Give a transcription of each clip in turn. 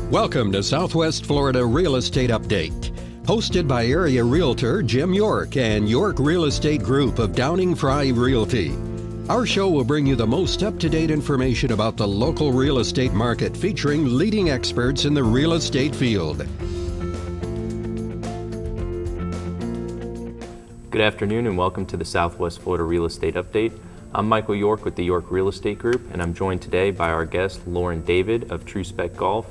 Welcome to Southwest Florida Real Estate Update, hosted by area realtor Jim York and York Real Estate Group of Downing Fry Realty. Our show will bring you the most up-to-date information about the local real estate market, featuring leading experts in the real estate field. Good afternoon and welcome to the Southwest Florida Real Estate Update. I'm Michael York with the York Real Estate Group, and I'm joined today by our guest Loren David of True Spec Golf.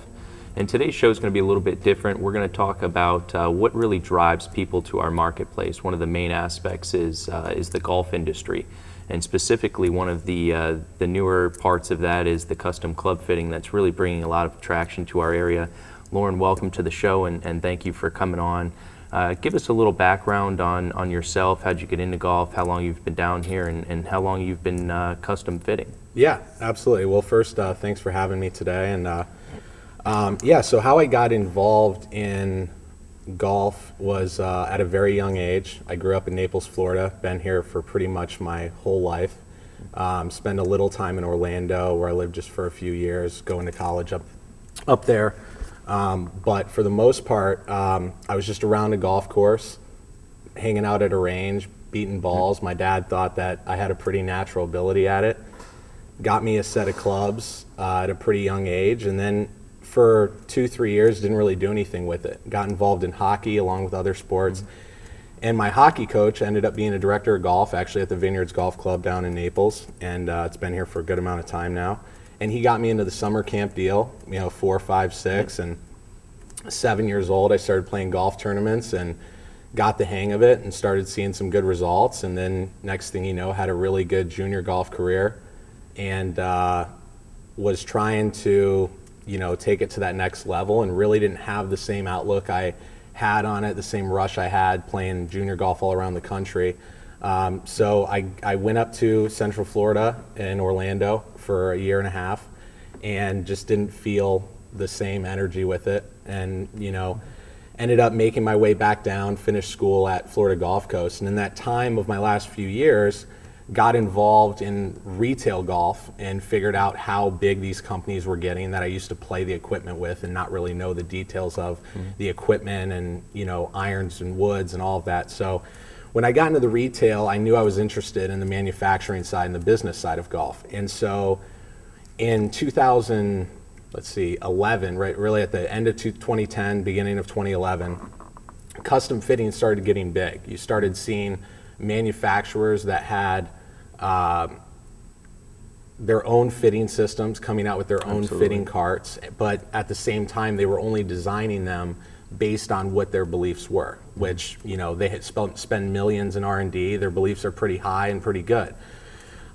And today's show is going to be a little bit different. We're going to talk about what really drives people to our marketplace. One of the main aspects is the golf industry, and specifically one of the newer parts of that is the custom club fitting that's really bringing a lot of attraction to our area. Loren, welcome to the show, and thank you for coming on. Give us a little background on yourself. How'd you get into golf? How long you've been down here, and how long you've been custom fitting? Yeah, absolutely. Well, first, thanks for having me today. And so how I got involved in golf was at a very young age. I grew up in Naples, Florida. Been here for pretty much my whole life. Spent a little time in Orlando, where I lived just for a few years, going to college up there. But for the most part, I was just around a golf course, hanging out at a range, beating balls. My dad thought that I had a pretty natural ability at it. Got me a set of clubs at a pretty young age, and then for 2-3 years didn't really do anything with it. Got involved in hockey along with other sports. And my hockey coach ended up being a director of golf, actually at the Vineyards Golf Club down in Naples, and it's been here for a good amount of time now. And he got me into the summer camp deal, 4, 5, 6, and 7 years old, I started playing golf tournaments and got the hang of it and started seeing some good results. And then next thing you know, had a really good junior golf career and was trying to, take it to that next level, and really didn't have the same outlook I had on it, the same rush I had playing junior golf all around the country. So I went up to Central Florida in Orlando for a year and a half and just didn't feel the same energy with it, and ended up making my way back down, finished school at Florida Gulf Coast, and in that time of my last few years got involved in retail golf and figured out how big these companies were getting that I used to play the equipment with and not really know the details of the equipment and irons and woods and all of that. So when I got into the retail, I knew I was interested in the manufacturing side and the business side of golf. And so in 2011, right, really at the end of 2010, beginning of 2011, custom fitting started getting big. You started seeing manufacturers that had their own fitting systems coming out with their own fitting carts, but at the same time they were only designing them based on what their beliefs were, which they had spend millions in R&D. Their beliefs are pretty high and pretty good.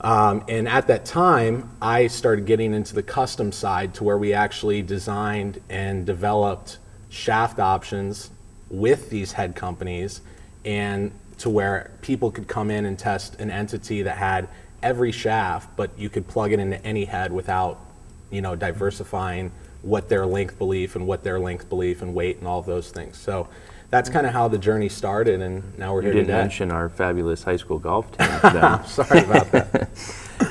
And at that time, I started getting into the custom side, to where we actually designed and developed shaft options with these head companies, and to where people could come in and test an entity that had every shaft, but you could plug it into any head without, diversifying what their length belief and weight and all of those things. So that's kind of how the journey started, and now we're here today. You didn't mention our fabulous high school golf team. Sorry about that.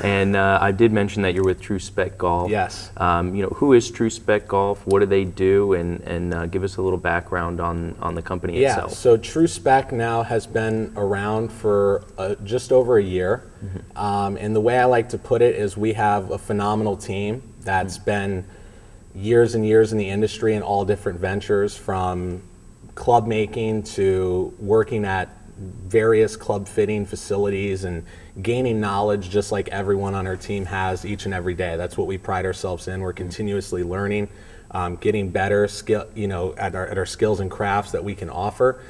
And I did mention that you're with True Spec Golf. Yes. Who is True Spec Golf? What do they do? And give us a little background on the company itself. Yeah, so True Spec now has been around for just over a year. And the way I like to put it is we have a phenomenal team that's been years and years in the industry in all different ventures, from club making to working at various club fitting facilities and gaining knowledge just like everyone on our team has each and every day. That's what we pride ourselves in. We're continuously learning, getting better at our skills and crafts that we can offer.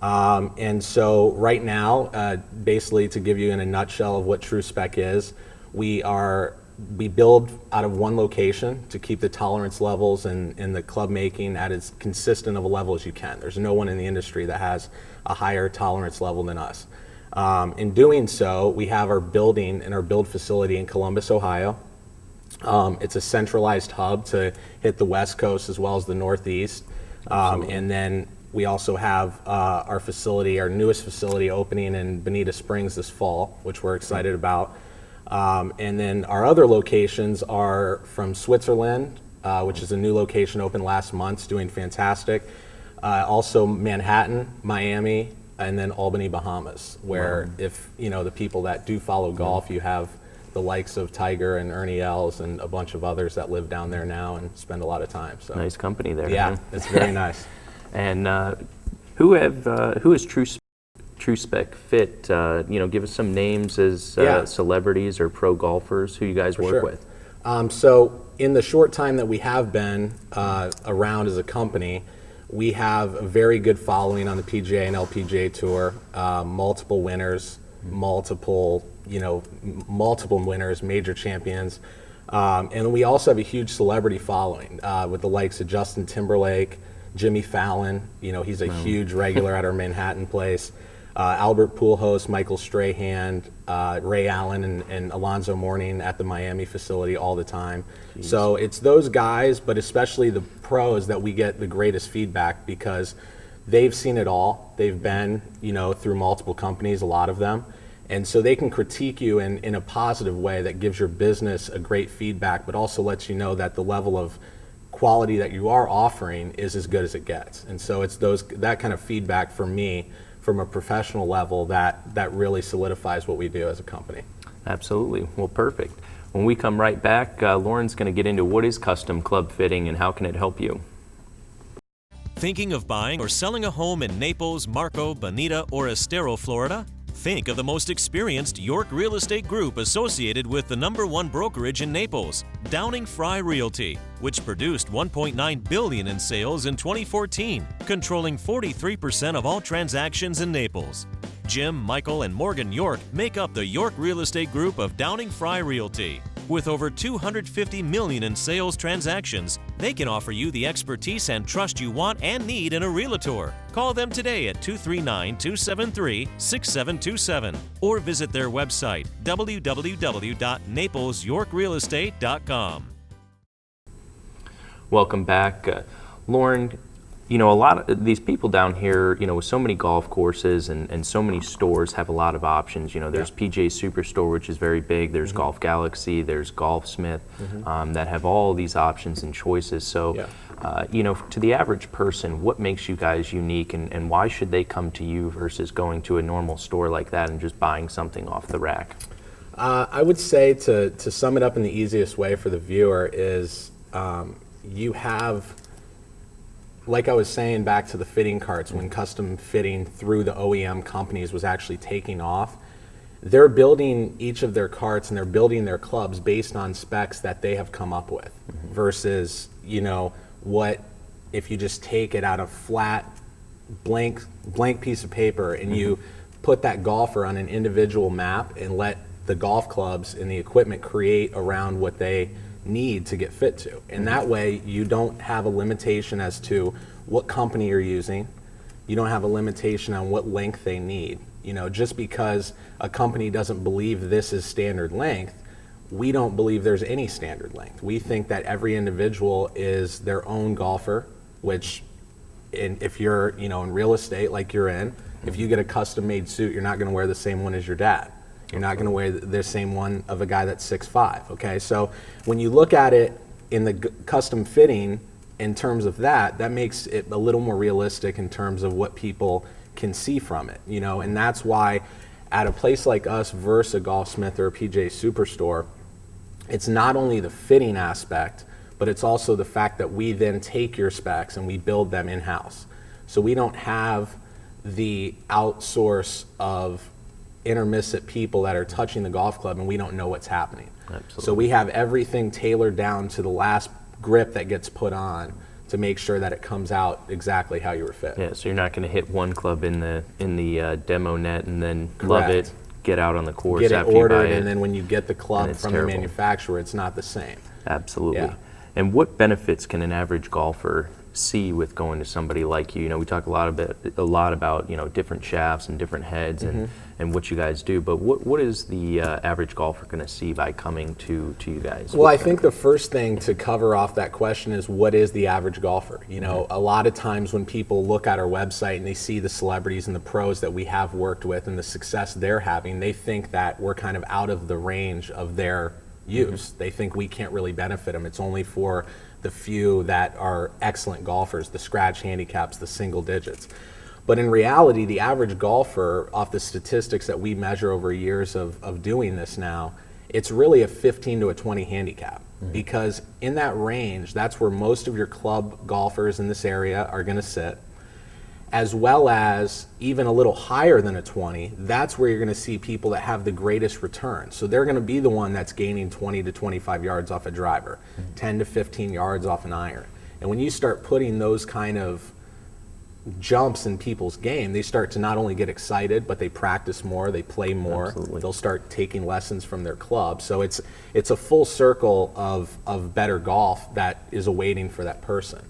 And so right now, basically to give you in a nutshell of what True Spec is, we build out of one location to keep the tolerance levels and the club making at as consistent of a level as you can. There's no one in the industry that has a higher tolerance level than us. In doing so, we have our building and our build facility in Columbus, Ohio. It's a centralized hub to hit the West Coast as well as the Northeast. And then we also have our newest facility opening in Bonita Springs this fall, which we're excited about. And then our other locations are from Switzerland, which is a new location opened last month. It's doing fantastic. Also Manhattan, Miami, and then Albany, Bahamas, where if the people that do follow golf, you have the likes of Tiger and Ernie Els and a bunch of others that live down there now and spend a lot of time. So nice company there. Yeah, it's very nice. And who is True Spec Fit? Give us some names as celebrities or pro golfers who you guys work with. So in the short time that we have been around as a company, we have a very good following on the PGA and LPGA tour, multiple winners, multiple winners, major champions. And we also have a huge celebrity following with the likes of Justin Timberlake, Jimmy Fallon, he's a huge regular at our Manhattan place. Albert Pujols, Michael Strahan, Ray Allen, and Alonzo Mourning at the Miami facility all the time. Jeez. So it's those guys, but especially the pros that we get the greatest feedback because they've seen it all. They've been, through multiple companies, a lot of them. And so they can critique you in a positive way that gives your business a great feedback, but also lets you know that the level of quality that you are offering is as good as it gets. And so it's that kind of feedback for me from a professional level that really solidifies what we do as a company. Absolutely. Well, perfect. When we come right back, Loren's going to get into what is custom club fitting and how can it help you. Thinking of buying or selling a home in Naples, Marco, Bonita, or Estero, Florida? Think of the most experienced York Real Estate Group associated with the #1 brokerage in Naples, Downing Fry Realty, which produced $1.9 billion in sales in 2014, controlling 43% of all transactions in Naples. Jim, Michael, and Morgan York make up the York Real Estate Group of Downing Fry Realty. With over $250 million in sales transactions, they can offer you the expertise and trust you want and need in a realtor. Call them today at 239-273-6727 or visit their website, www.naplesyorkrealestate.com. Welcome back. Loren, a lot of these people down here, with so many golf courses and so many stores have a lot of options. There's PGA Superstore, which is very big. There's Golf Galaxy. There's Golfsmith that have all these options and choices. So, to the average person, what makes you guys unique and why should they come to you versus going to a normal store like that and just buying something off the rack? I would say to sum it up in the easiest way for the viewer is you have, like I was saying back to the fitting carts, when custom fitting through the OEM companies was actually taking off, they're building each of their carts and they're building their clubs based on specs that they have come up with versus, what if you just take it out of flat, blank piece of paper and you put that golfer on an individual map and let the golf clubs and the equipment create around what they need to get fit to. And that way you don't have a limitation as to what company you're using. You don't have a limitation on what length they need. Just because a company doesn't believe this is standard length, we don't believe there's any standard length. We think that every individual is their own golfer, which if you're in real estate like you're in, if you get a custom made suit, you're not going to wear the same one as your dad. You're not going to wear the same one of a guy that's 6'5", okay? So when you look at it in the custom fitting in terms of that makes it a little more realistic in terms of what people can see from it, and that's why at a place like us versus a Golfsmith or a PGA Superstore, it's not only the fitting aspect, but it's also the fact that we then take your specs and we build them in-house. So we don't have the outsource of intermittent people that are touching the golf club and we don't know what's happening. Absolutely. So we have everything tailored down to the last grip that gets put on to make sure that it comes out exactly how you were fit. Yeah, so you're not going to hit one club in the demo net and then love it, get out on the course get it after ordered, you buy it, and then when you get the club from terrible. the manufacturer, it's not the same. Absolutely. Yeah. And what benefits can an average golfer see with going to somebody like you? We talk a lot about different shafts and different heads and what you guys do, but what is the average golfer going to see by coming to you guys? Well, I think the first thing to cover off that question is what is the average golfer? A lot of times when people look at our website and they see the celebrities and the pros that we have worked with and the success they're having, they think that we're kind of out of the range of their use. They think we can't really benefit them. It's only for the few that are excellent golfers, the scratch handicaps, the single digits. But in reality, the average golfer, off the statistics that we measure over years of doing this now, it's really a 15 to a 20 handicap. Because in that range, that's where most of your club golfers in this area are going to sit, as well as even a little higher than a 20. That's where you're going to see people that have the greatest return. So they're going to be the one that's gaining 20 to 25 yards off a driver, 10 to 15 yards off an iron. And when you start putting those kind of jumps in people's game, they start to not only get excited, but they practice more, they play more. Absolutely. They'll start taking lessons from their club. So it's a full circle of better golf that is awaiting for that person.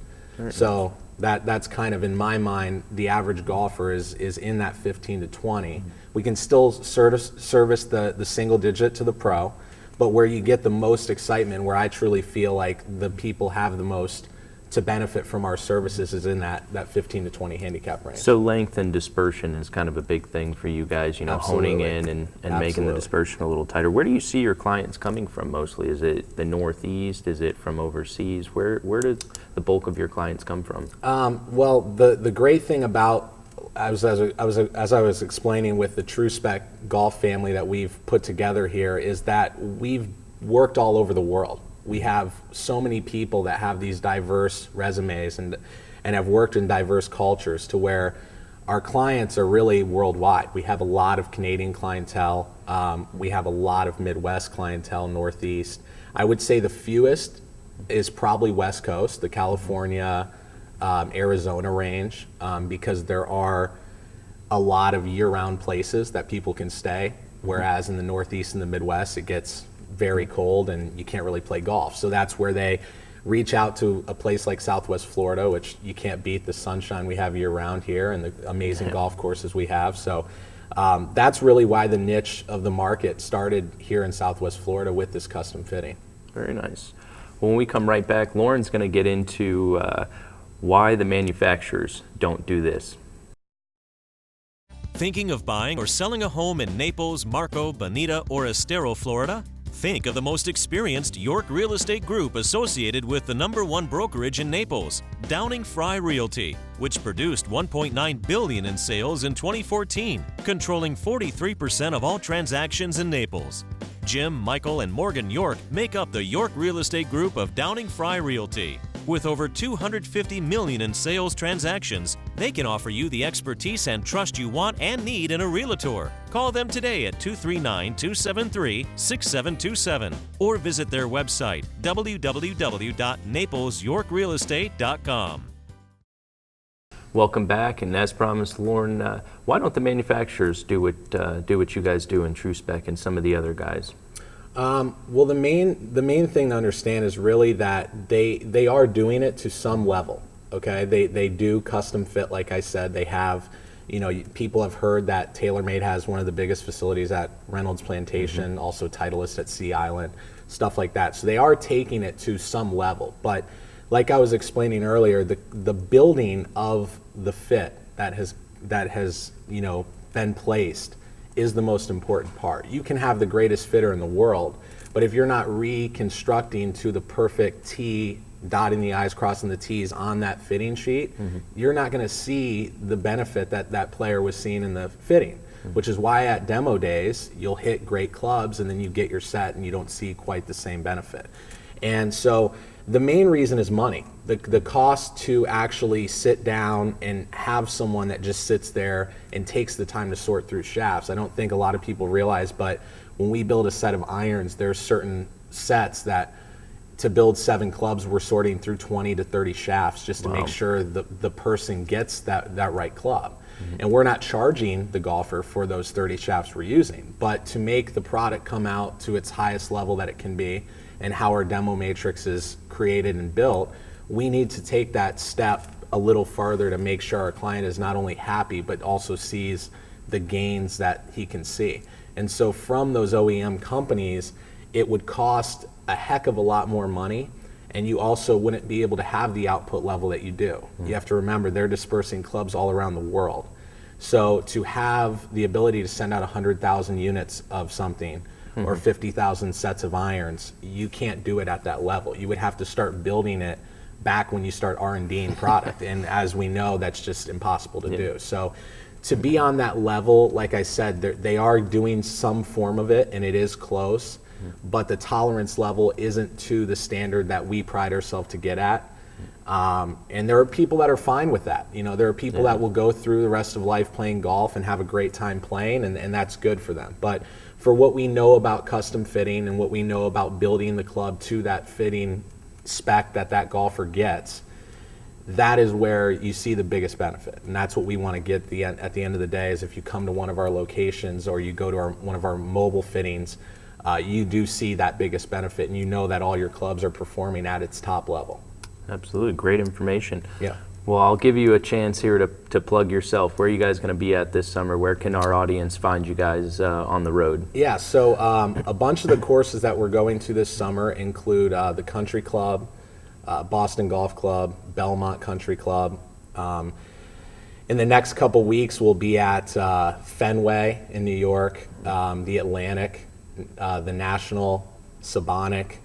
So that's kind of, in my mind, the average golfer is in that 15 to 20. We can still service the single digit to the pro, but where you get the most excitement, where I truly feel like the people have the most to benefit from our services, is in that 15 to 20 handicap range. So length and dispersion is kind of a big thing for you guys, honing in and making the dispersion a little tighter. Where do you see your clients coming from mostly? Is it the Northeast? Is it from overseas? Where does the bulk of your clients come from? Well, the great thing about, as I was explaining with the True Spec Golf family that we've put together here, is that we've worked all over the world. We have so many people that have these diverse resumes and have worked in diverse cultures, to where our clients are really worldwide. We have a lot of Canadian clientele. We have a lot of Midwest clientele, Northeast. I would say the fewest is probably West Coast, the California, Arizona range, because there are a lot of year-round places that people can stay, whereas in the Northeast and the Midwest, it gets very cold and you can't really play golf. So that's where they reach out to a place like Southwest Florida, which you can't beat the sunshine we have year-round here and the amazing golf courses we have. So that's really why the niche of the market started here in Southwest Florida with this custom fitting. Very nice. When we come right back, Loren's going to get into why the manufacturers don't do this. Thinking of buying or selling a home in Naples, Marco, Bonita, or Estero, Florida? Think of the most experienced York Real Estate Group associated with the #1 brokerage in Naples, Downing Fry Realty, which produced $1.9 billion in sales in 2014, controlling 43% of all transactions in Naples. Jim, Michael, and Morgan York make up the York Real Estate Group of Downing Fry Realty. With over $250 million in sales transactions, they can offer you the expertise and trust you want and need in a realtor. Call them today at 239-273-6727 or visit their website, www.naplesyorkrealestate.com. Welcome back, and as promised, Loren, why don't the manufacturers do what you guys do in True Spec and some of the other guys? Well, the main thing to understand is really that they are doing it to some level. Okay, they do custom fit, like I said. They have, people have heard that TaylorMade has one of the biggest facilities at Reynolds Plantation, also Titleist at Sea Island, stuff like that. So they are taking it to some level. But like I was explaining earlier, the building of the fit that has been placed is the most important part. You can have the greatest fitter in the world, but if you're not reconstructing to the perfect T, dotting the I's, crossing the T's on that fitting sheet, you're not going to see the benefit that player was seeing in the fitting, which is why at demo days, you'll hit great clubs and then you get your set and you don't see quite the same benefit. And so the main reason is money. The cost to actually sit down and have someone that just sits there and takes the time to sort through shafts. I don't think a lot of people realize, but when we build a set of irons, there's certain sets that to build 7 clubs, we're sorting through 20 to 30 shafts just to make sure the person gets that right club. And we're not charging the golfer for those 30 shafts we're using, but to make the product come out to its highest level that it can be, and how our demo matrix is created and built, we need to take that step a little farther to make sure our client is not only happy, but also sees the gains that he can see. And so from those OEM companies, it would cost a heck of a lot more money, and you also wouldn't be able to have the output level that you do. You have to remember, they're dispersing clubs all around the world. So to have the ability to send out 100,000 units of something or 50,000 sets of irons. You can't do it at that level. You would have to start building it back when you start R&Ding product. And as we know, that's just impossible to do. So to be on that level, like I said, they are doing some form of it, and it is close, but the tolerance level isn't to the standard that we pride ourselves to get at. And there are people that are fine with that. You know, there are people that will go through the rest of life playing golf and have a great time playing, and that's good for them. But for what we know about custom fitting and what we know about building the club to that fitting spec that golfer gets, that is where you see the biggest benefit. And that's what we want to get at the end of the day, is if you come to one of our locations or you go to one of our mobile fittings, you do see that biggest benefit, and you know that all your clubs are performing at its top level. Absolutely, great information. Yeah. Well, I'll give you a chance here to plug yourself. Where are you guys going to be at this summer? Where can our audience find you guys on the road? Yeah, so a bunch of the courses that we're going to this summer include the Country Club, Boston Golf Club, Belmont Country Club. In the next couple weeks, we'll be at Fenway in New York, the Atlantic, the National, Sabonic,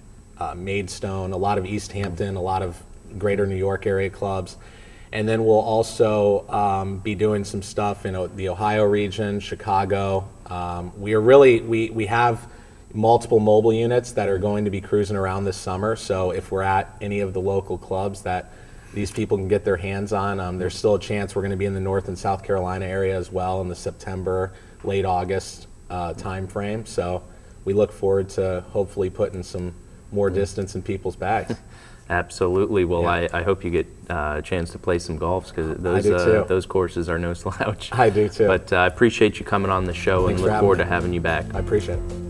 Maidstone, a lot of East Hampton, a lot of greater New York area clubs. And then we'll also be doing some stuff in the Ohio region, Chicago. We have multiple mobile units that are going to be cruising around this summer. So if we're at any of the local clubs that these people can get their hands on, there's still a chance we're going to be in the North and South Carolina area as well in the September, late August time frame. So we look forward to hopefully putting some more distance in people's bags. Absolutely. Well, Yeah. I hope you get a chance to play some golf, because those courses are no slouch. I do too. But I appreciate you coming on the show. Thanks and for look having forward me. to having you back. I appreciate it.